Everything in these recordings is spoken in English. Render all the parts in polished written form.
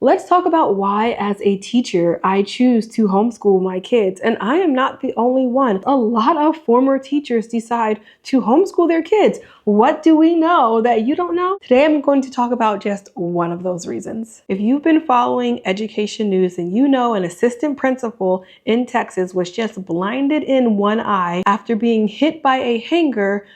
Let's talk about why, as a teacher, I choose to homeschool my kids. And I am not the only one. A lot of former teachers decide to homeschool their kids. What do we know that you don't know? Today, I'm going to talk about just one of those reasons. If you've been following education news, and you know an assistant principal in Texas was just blinded in one eye after being hit by a hanger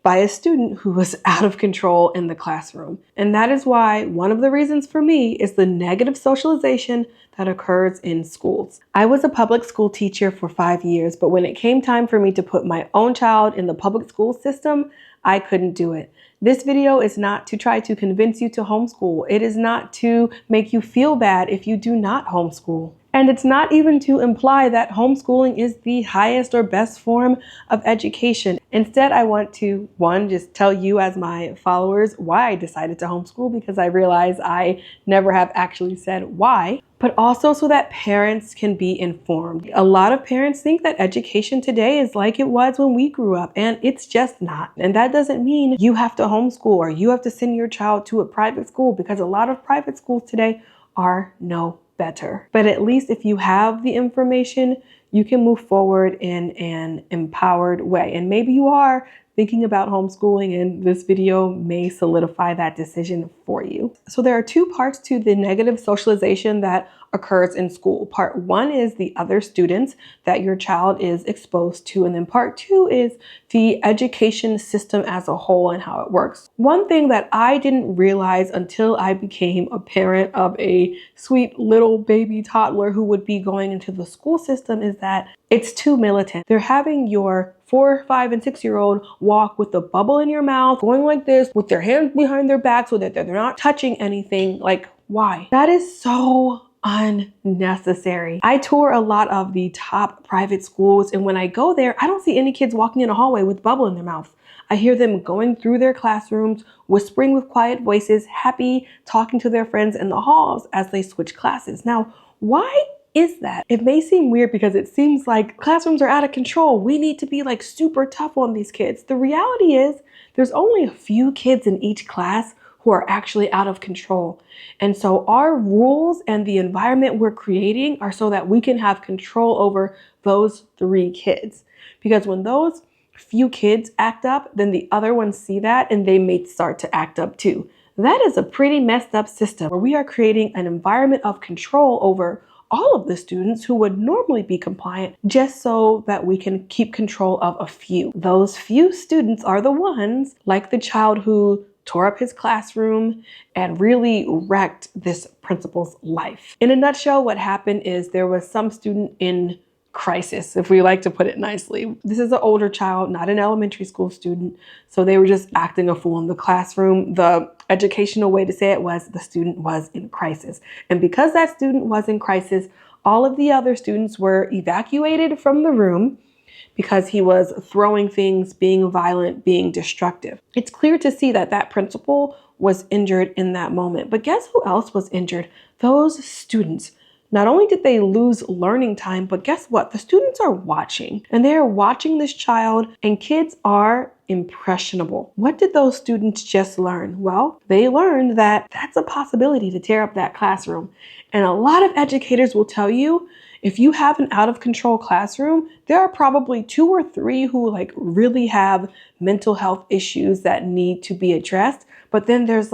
by a student who was out of control in the classroom. And that is why one of the reasons for me is the negative socialization that occurs in schools. I was a public school teacher for 5 years, but when it came time for me to put my own child in the public school system, I couldn't do it. This video is not to try to convince you to homeschool. It is not to make you feel bad if you do not homeschool. And it's not even to imply that homeschooling is the highest or best form of education. Instead, I want to, one, just tell you as my followers why I decided to homeschool, because I realize I never have actually said why, but also so that parents can be informed. A lot of parents think that education today is like it was when we grew up, and it's just not. And that doesn't mean you have to homeschool or you have to send your child to a private school, because a lot of private schools today are no better. But at least if you have the information, you can move forward in an empowered way. And maybe you are thinking about homeschooling, and this video may solidify that decision for you. So there are two parts to the negative socialization that occurs in school. Part one is the other students that your child is exposed to. And then part two is the education system as a whole and how it works. One thing that I didn't realize until I became a parent of a sweet little baby toddler who would be going into the school system is that it's too militant. They're having your 4, 5, and 6-year-old walk with a bubble in your mouth, going like this with their hands behind their back so that they're not touching anything. Like, why? That is so unnecessary. I tour a lot of the top private schools, and when I go there, I don't see any kids walking in a hallway with bubble in their mouth. I hear them going through their classrooms, whispering with quiet voices, happy, talking to their friends in the halls as they switch classes. Now, why is that? It may seem weird because it seems like classrooms are out of control. We need to be like super tough on these kids. The reality is there's only a few kids in each class who are actually out of control. And so our rules and the environment we're creating are so that we can have control over those 3 kids. Because when those few kids act up, then the other ones see that and they may start to act up too. That is a pretty messed up system where we are creating an environment of control over all of the students who would normally be compliant, just so that we can keep control of a few. Those few students are the ones, like the child who tore up his classroom and really wrecked this principal's life. In a nutshell, what happened is there was some student in crisis, if we like to put it nicely. This is an older child, not an elementary school student. So they were just acting a fool in the classroom. The educational way to say it was the student was in crisis. And because that student was in crisis, all of the other students were evacuated from the room because he was throwing things, being violent, being destructive. It's clear to see that that principal was injured in that moment. But guess who else was injured? Those students. Not only did they lose learning time, but guess what? The students are watching, and they are watching this child, and kids are impressionable. What did those students just learn? Well, they learned that that's a possibility to tear up that classroom. And a lot of educators will tell you, if you have an out of control classroom, there are probably 2 or 3 who really have mental health issues that need to be addressed. But then there's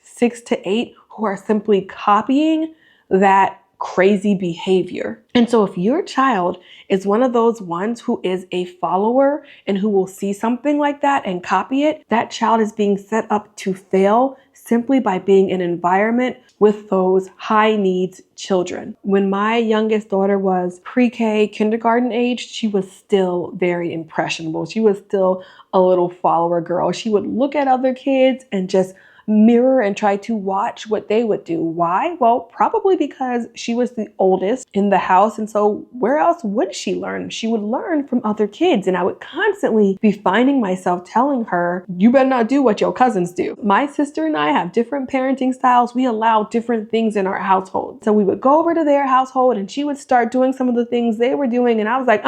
6 to 8 who are simply copying that crazy behavior. And so if your child is one of those ones who is a follower and who will see something like that and copy it, that child is being set up to fail simply by being in an environment with those high needs children. When my youngest daughter was pre-K, kindergarten age, she was still very impressionable. She was still a little follower girl. She would look at other kids and just mirror and try to watch what they would do. Why? Well, probably because she was the oldest in the house. And so where else would she learn? She would learn from other kids. And I would constantly be finding myself telling her, you better not do what your cousins do. My sister and I have different parenting styles. We allow different things in our household. So we would go over to their household and she would start doing some of the things they were doing. And I was like,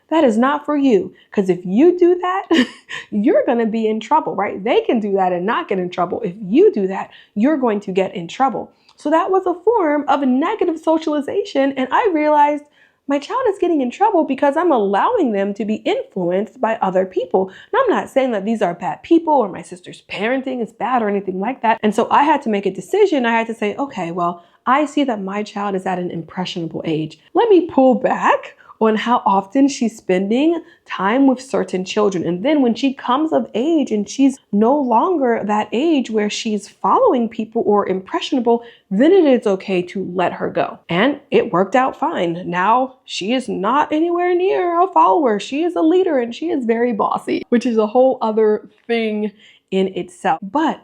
that is not for you. Because if you do that, you're going to be in trouble, right? They can do that and not get in trouble. If you do that, you're going to get in trouble. So that was a form of negative socialization. And I realized my child is getting in trouble because I'm allowing them to be influenced by other people. And I'm not saying that these are bad people or my sister's parenting is bad or anything like that. And so I had to make a decision. I had to say, okay, well, I see that my child is at an impressionable age. Let me pull back on how often she's spending time with certain children. And then when she comes of age and she's no longer that age where she's following people or impressionable, then it is okay to let her go. And it worked out fine. Now she is not anywhere near a follower. She is a leader and she is very bossy, which is a whole other thing in itself. But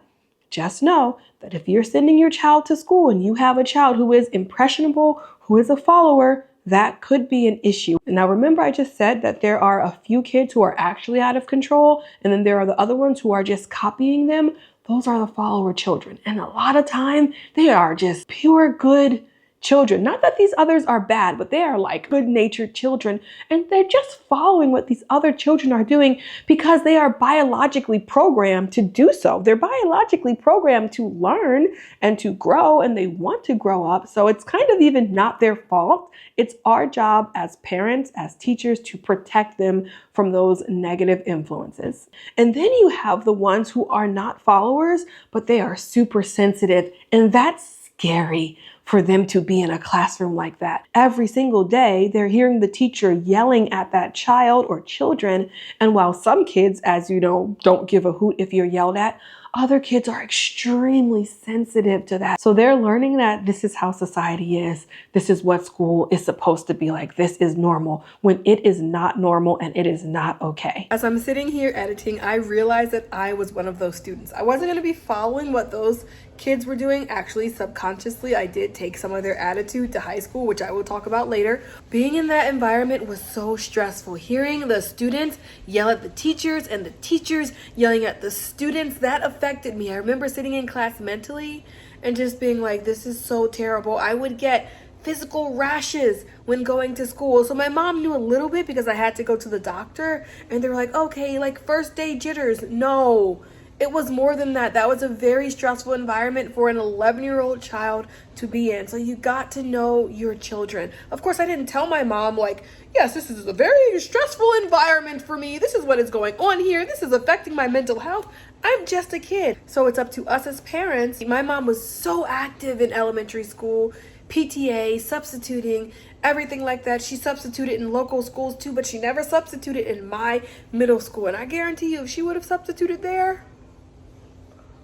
just know that if you're sending your child to school and you have a child who is impressionable, who is a follower, that could be an issue. Now, remember, I just said that there are a few kids who are actually out of control, and then there are the other ones who are just copying them. Those are the follower children. And a lot of time, they are just pure good children. Not that these others are bad, but they are like good-natured children. And they're just following what these other children are doing because they are biologically programmed to do so. They're biologically programmed to learn and to grow, and they want to grow up. So it's kind of even not their fault. It's our job as parents, as teachers, to protect them from those negative influences. And then you have the ones who are not followers, but they are super sensitive. And that's scary for them to be in a classroom like that. Every single day, they're hearing the teacher yelling at that child or children. And while some kids, as you know, don't give a hoot if you're yelled at, other kids are extremely sensitive to that. So they're learning that this is how society is. This is what school is supposed to be like. This is normal when it is not normal and it is not okay. As I'm sitting here editing, I realized that I was one of those students. I wasn't going to be following what those kids were doing. Actually, subconsciously, I did take some of their attitude to high school, which I will talk about later. Being in that environment was so stressful. Hearing the students yell at the teachers and the teachers yelling at the students, that affected me. I remember sitting in class mentally and just being like, this is so terrible. I would get physical rashes when going to school. So my mom knew a little bit because I had to go to the doctor, and they were like, okay, like first day jitters. No. It was more than that. That was a very stressful environment for an 11-year-old child to be in. So you got to know your children. Of course, I didn't tell my mom, like, yes, this is a very stressful environment for me. This is what is going on here. This is affecting my mental health. I'm just a kid. So it's up to us as parents. My mom was so active in elementary school, PTA, substituting, everything like that. She substituted in local schools too, but she never substituted in my middle school. And I guarantee you, if she would have substituted there,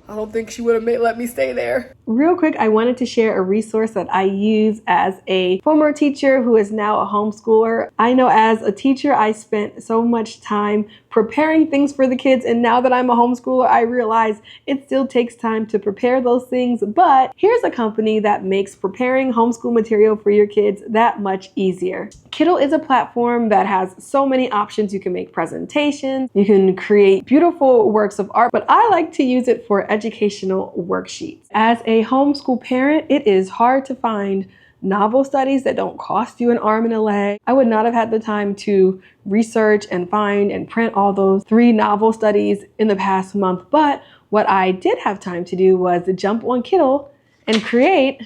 I don't think she would have let me stay there. Real quick, I wanted to share a resource that I use as a former teacher who is now a homeschooler. I know as a teacher, I spent so much time preparing things for the kids. And now that I'm a homeschooler, I realize it still takes time to prepare those things. But here's a company that makes preparing homeschool material for your kids that much easier. Kiddle is a platform that has so many options. You can make presentations, you can create beautiful works of art, but I like to use it for educational worksheets. As a homeschool parent, it is hard to find novel studies that don't cost you an arm and a leg. I would not have had the time to research and find and print all those 3 novel studies in the past month. But what I did have time to do was jump on Kiddle and create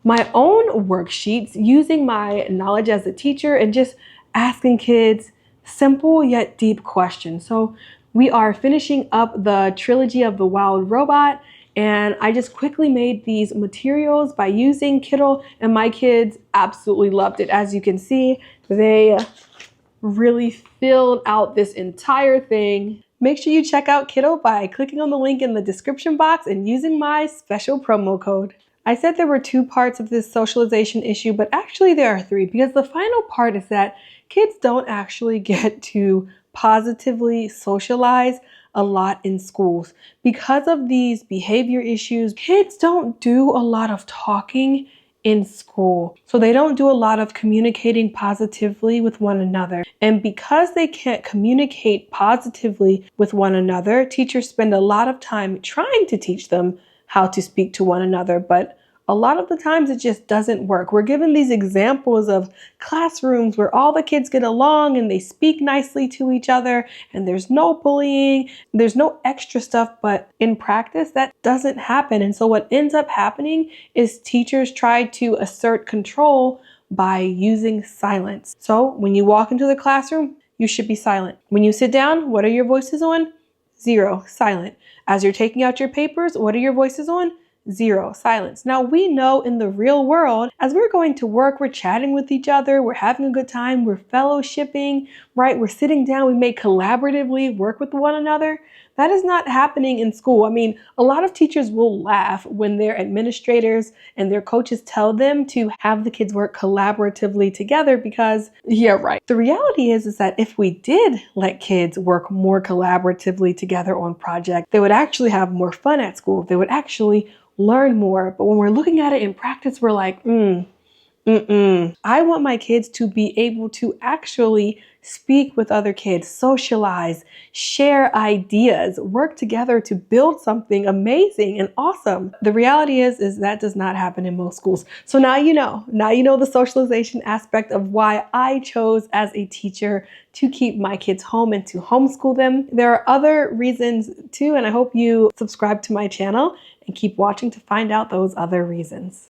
my own worksheets using my knowledge as a teacher and just asking kids simple yet deep questions. So we are finishing up the trilogy of The Wild Robot, and I just quickly made these materials by using Kiddle, and my kids absolutely loved it. As you can see, they really filled out this entire thing. Make sure you check out Kiddle by clicking on the link in the description box and using my special promo code. I said there were 2 parts of this socialization issue, but actually there are 3, because the final part is that kids don't actually get to positively socialize a lot in schools. Because of these behavior issues, kids don't do a lot of talking in school. So they don't do a lot of communicating positively with one another. And because they can't communicate positively with one another, teachers spend a lot of time trying to teach them how to speak to one another, but a lot of the times it just doesn't work. We're given these examples of classrooms where all the kids get along and they speak nicely to each other and there's no bullying, there's no extra stuff, but in practice that doesn't happen. And so what ends up happening is teachers try to assert control by using silence. So when you walk into the classroom, you should be silent. When you sit down, what are your voices on? 0, silent. As you're taking out your papers, what are your voices on? 0, silence. Now we know in the real world, as we're going to work, we're chatting with each other, we're having a good time, we're fellowshipping, right? We're sitting down, we may collaboratively work with one another. That is not happening in school. I mean, a lot of teachers will laugh when their administrators and their coaches tell them to have the kids work collaboratively together because, yeah, right. The reality is that if we did let kids work more collaboratively together on projects, they would actually have more fun at school. They would actually learn more. But when we're looking at it in practice, we're like, I want my kids to be able to actually speak with other kids, socialize, share ideas, work together to build something amazing and awesome. The reality is that does not happen in most schools. So now you know the socialization aspect of why I chose as a teacher to keep my kids home and to homeschool them. There are other reasons too, and I hope you subscribe to my channel and keep watching to find out those other reasons.